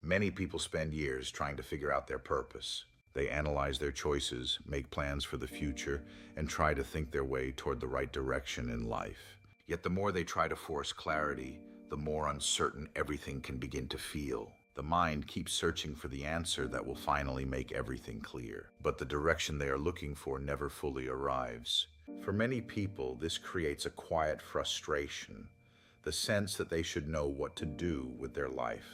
Many people spend years trying to figure out their purpose. They analyze their choices, make plans for the future, and try to think their way toward the right direction in life. Yet the more they try to force clarity, the more uncertain everything can begin to feel. The mind keeps searching for the answer that will finally make everything clear, but the direction they are looking for never fully arrives. For many people, this creates a quiet frustration, the sense that they should know what to do with their life.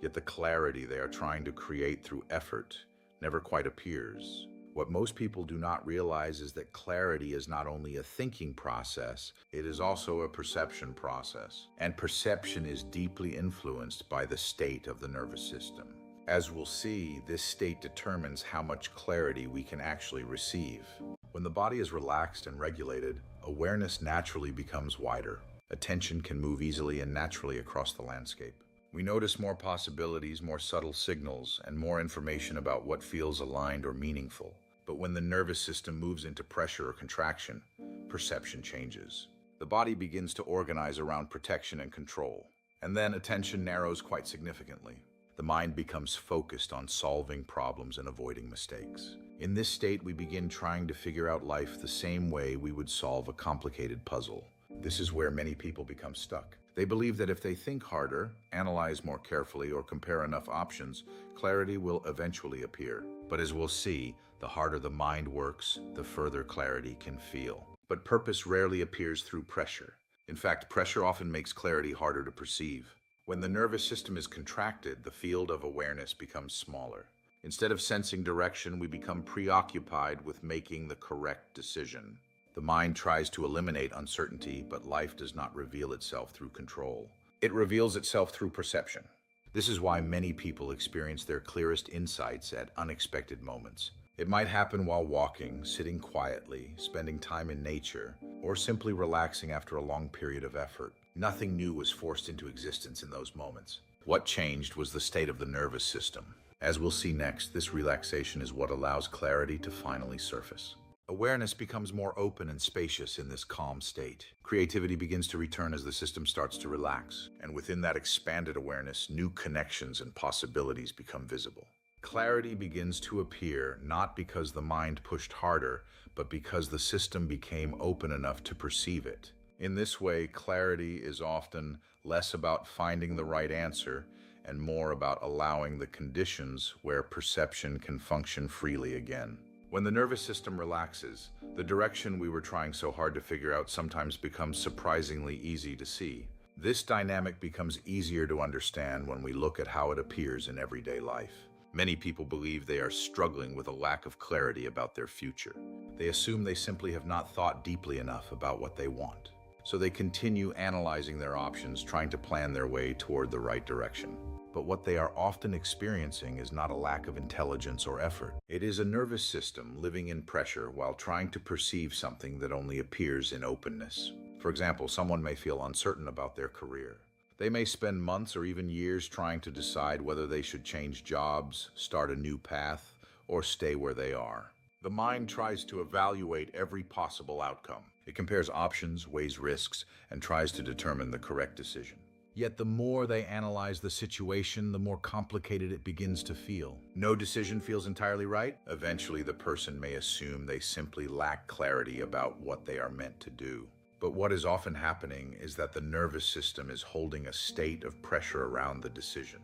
Yet the clarity they are trying to create through effort never quite appears. What most people do not realize is that clarity is not only a thinking process, it is also a perception process. And perception is deeply influenced by the state of the nervous system. As we'll see, this state determines how much clarity we can actually receive. When the body is relaxed and regulated, awareness naturally becomes wider. Attention can move easily and naturally across the landscape. We notice more possibilities, more subtle signals, and more information about what feels aligned or meaningful. But when the nervous system moves into pressure or contraction, perception changes. The body begins to organize around protection and control, and then attention narrows quite significantly. The mind becomes focused on solving problems and avoiding mistakes. In this state, we begin trying to figure out life the same way we would solve a complicated puzzle. This is where many people become stuck. They believe that if they think harder, analyze more carefully, or compare enough options, clarity will eventually appear. But as we'll see, the harder the mind works, the further clarity can feel. But purpose rarely appears through pressure. In fact, pressure often makes clarity harder to perceive. When the nervous system is contracted, the field of awareness becomes smaller. Instead of sensing direction, we become preoccupied with making the correct decision. The mind tries to eliminate uncertainty, but life does not reveal itself through control. It reveals itself through perception. This is why many people experience their clearest insights at unexpected moments. It might happen while walking, sitting quietly, spending time in nature, or simply relaxing after a long period of effort. Nothing new was forced into existence in those moments. What changed was the state of the nervous system. As we'll see next, this relaxation is what allows clarity to finally surface. Awareness becomes more open and spacious in this calm state. Creativity begins to return as the system starts to relax, and within that expanded awareness, new connections and possibilities become visible. Clarity begins to appear not because the mind pushed harder, but because the system became open enough to perceive it. In this way, clarity is often less about finding the right answer and more about allowing the conditions where perception can function freely again. When the nervous system relaxes, the direction we were trying so hard to figure out sometimes becomes surprisingly easy to see. This dynamic becomes easier to understand when we look at how it appears in everyday life. Many people believe they are struggling with a lack of clarity about their future. They assume they simply have not thought deeply enough about what they want. So they continue analyzing their options, trying to plan their way toward the right direction. But what they are often experiencing is not a lack of intelligence or effort. It is a nervous system living in pressure while trying to perceive something that only appears in openness. For example, someone may feel uncertain about their career. They may spend months or even years trying to decide whether they should change jobs, start a new path, or stay where they are. The mind tries to evaluate every possible outcome. It compares options, weighs risks, and tries to determine the correct decision. Yet the more they analyze the situation, the more complicated it begins to feel. No decision feels entirely right. Eventually, the person may assume they simply lack clarity about what they are meant to do. But what is often happening is that the nervous system is holding a state of pressure around the decision.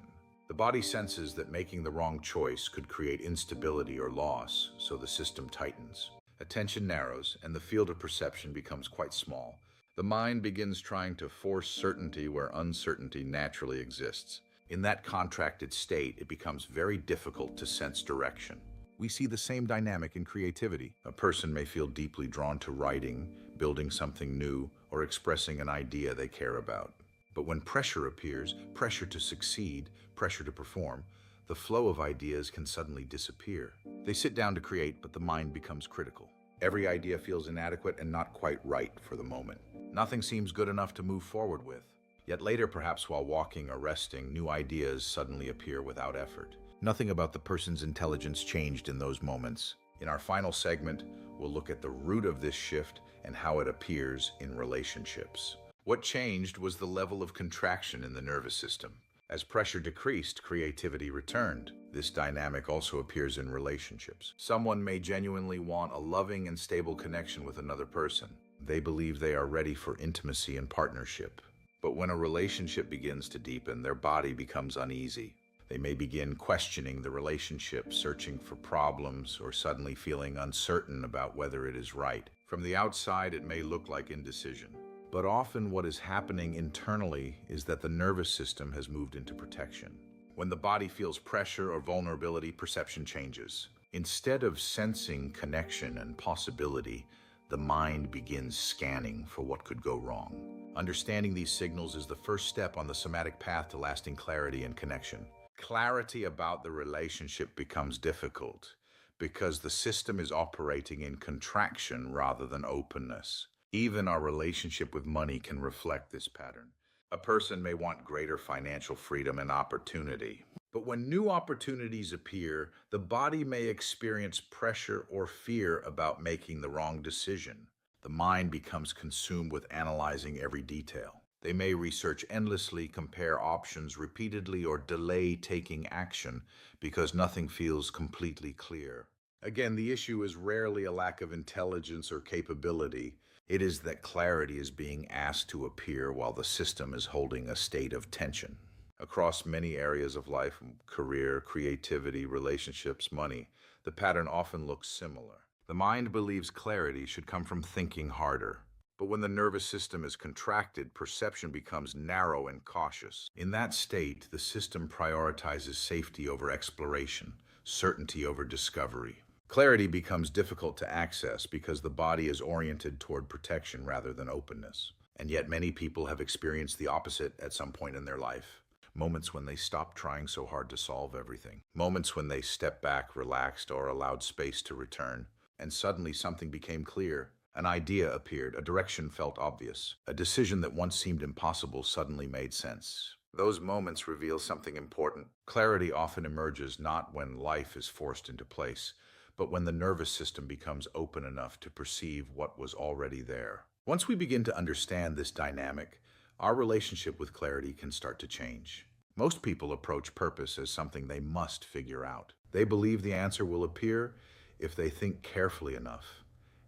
The body senses that making the wrong choice could create instability or loss, so the system tightens. Attention narrows, and the field of perception becomes quite small. The mind begins trying to force certainty where uncertainty naturally exists. In that contracted state, it becomes very difficult to sense direction. We see the same dynamic in creativity. A person may feel deeply drawn to writing, building something new, or expressing an idea they care about. But when pressure appears, pressure to succeed, pressure to perform, the flow of ideas can suddenly disappear. They sit down to create, but the mind becomes critical. Every idea feels inadequate and not quite right for the moment. Nothing seems good enough to move forward with. Yet later, perhaps while walking or resting, new ideas suddenly appear without effort. Nothing about the person's intelligence changed in those moments. In our final segment, we'll look at the root of this shift and how it appears in relationships. What changed was the level of contraction in the nervous system. As pressure decreased, creativity returned. This dynamic also appears in relationships. Someone may genuinely want a loving and stable connection with another person. They believe they are ready for intimacy and partnership. But when a relationship begins to deepen, their body becomes uneasy. They may begin questioning the relationship, searching for problems, or suddenly feeling uncertain about whether it is right. From the outside, it may look like indecision. But often what is happening internally is that the nervous system has moved into protection. When the body feels pressure or vulnerability, perception changes. Instead of sensing connection and possibility, the mind begins scanning for what could go wrong. Understanding these signals is the first step on the somatic path to lasting clarity and connection. Clarity about the relationship becomes difficult because the system is operating in contraction rather than openness. Even our relationship with money can reflect this pattern. A person may want greater financial freedom and opportunity, but when new opportunities appear, the body may experience pressure or fear about making the wrong decision. The mind becomes consumed with analyzing every detail. They may research endlessly, compare options repeatedly, or delay taking action because nothing feels completely clear. Again, the issue is rarely a lack of intelligence or capability. It is that clarity is being asked to appear while the system is holding a state of tension. Across many areas of life, career, creativity, relationships, money, the pattern often looks similar. The mind believes clarity should come from thinking harder. But when the nervous system is contracted, perception becomes narrow and cautious. In that state, the system prioritizes safety over exploration, certainty over discovery. Clarity becomes difficult to access because the body is oriented toward protection rather than openness. And yet many people have experienced the opposite at some point in their life. Moments when they stopped trying so hard to solve everything. Moments when they stepped back, relaxed, or allowed space to return. And suddenly something became clear. An idea appeared, a direction felt obvious. A decision that once seemed impossible suddenly made sense. Those moments reveal something important. Clarity often emerges not when life is forced into place, but when the nervous system becomes open enough to perceive what was already there. Once we begin to understand this dynamic, our relationship with clarity can start to change. Most people approach purpose as something they must figure out. They believe the answer will appear if they think carefully enough,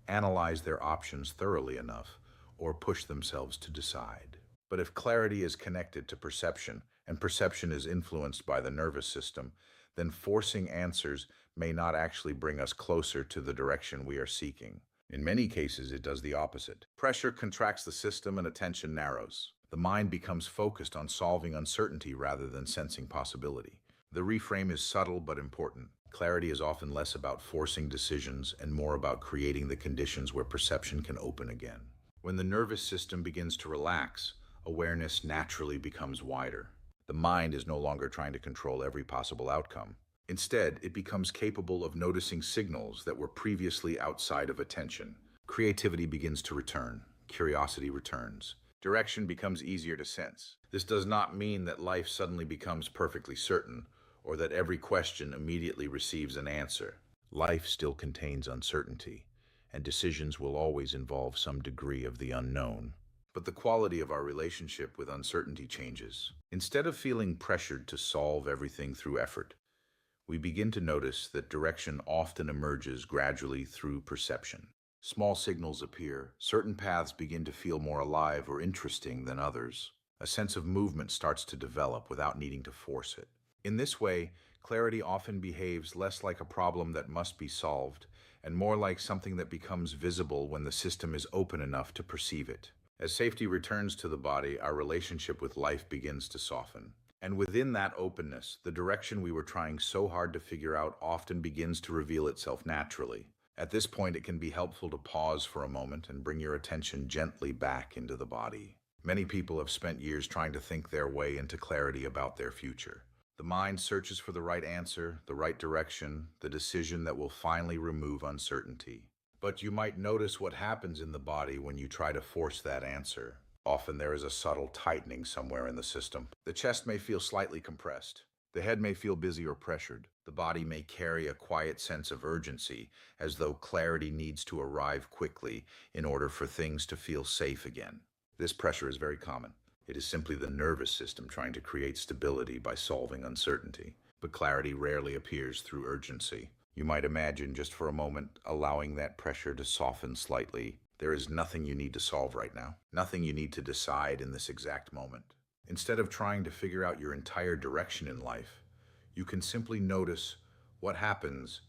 analyze their options thoroughly enough, or push themselves to decide. But if clarity is connected to perception, and perception is influenced by the nervous system, then forcing answers may not actually bring us closer to the direction we are seeking. In many cases, it does the opposite. Pressure contracts the system and attention narrows. The mind becomes focused on solving uncertainty rather than sensing possibility. The reframe is subtle but important. Clarity is often less about forcing decisions and more about creating the conditions where perception can open again. When the nervous system begins to relax, awareness naturally becomes wider. The mind is no longer trying to control every possible outcome. Instead, it becomes capable of noticing signals that were previously outside of attention. Creativity begins to return. Curiosity returns. Direction becomes easier to sense. This does not mean that life suddenly becomes perfectly certain, or that every question immediately receives an answer. Life still contains uncertainty, and decisions will always involve some degree of the unknown. But the quality of our relationship with uncertainty changes. Instead of feeling pressured to solve everything through effort, we begin to notice that direction often emerges gradually through perception. Small signals appear. Certain paths begin to feel more alive or interesting than others. A sense of movement starts to develop without needing to force it. In this way, clarity often behaves less like a problem that must be solved and more like something that becomes visible when the system is open enough to perceive it. As safety returns to the body, our relationship with life begins to soften. And within that openness, the direction we were trying so hard to figure out often begins to reveal itself naturally. At this point, it can be helpful to pause for a moment and bring your attention gently back into the body. Many people have spent years trying to think their way into clarity about their future. The mind searches for the right answer, the right direction, the decision that will finally remove uncertainty. But you might notice what happens in the body when you try to force that answer. Often there is a subtle tightening somewhere in the system. The chest may feel slightly compressed. The head may feel busy or pressured. The body may carry a quiet sense of urgency, as though clarity needs to arrive quickly in order for things to feel safe again. This pressure is very common. It is simply the nervous system trying to create stability by solving uncertainty. But clarity rarely appears through urgency. You might imagine, just for a moment, allowing that pressure to soften slightly. There is nothing you need to solve right now, nothing you need to decide in this exact moment. Instead of trying to figure out your entire direction in life, you can simply notice what happens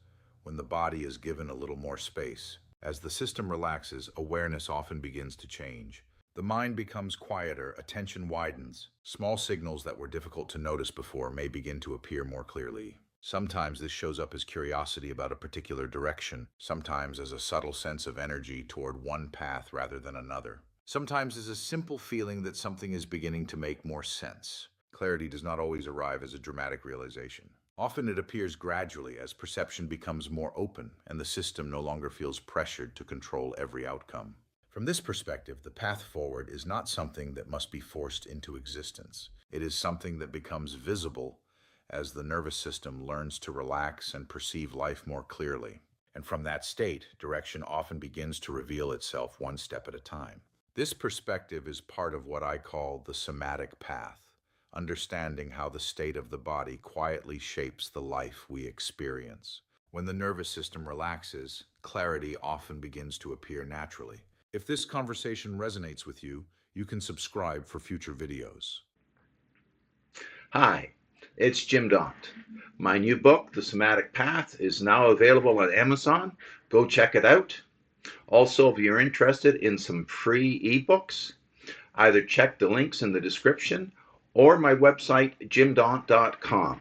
when the body is given a little more space. As the system relaxes, awareness often begins to change. The mind becomes quieter, attention widens. Small signals that were difficult to notice before may begin to appear more clearly. Sometimes this shows up as curiosity about a particular direction, sometimes as a subtle sense of energy toward one path rather than another. Sometimes as a simple feeling that something is beginning to make more sense. Clarity does not always arrive as a dramatic realization. Often it appears gradually as perception becomes more open and the system no longer feels pressured to control every outcome. From this perspective, the path forward is not something that must be forced into existence. It is something that becomes visible as the nervous system learns to relax and perceive life more clearly. And from that state, direction often begins to reveal itself one step at a time. This perspective is part of what I call the somatic path, understanding how the state of the body quietly shapes the life we experience. When the nervous system relaxes, clarity often begins to appear naturally. If this conversation resonates with you, you can subscribe for future videos. Hi, it's Jim Daunt. My new book, The Somatic Path, is now available on Amazon. Go check it out. Also, if you're interested in some free ebooks, either check the links in the description or my website, jimdaunt.com.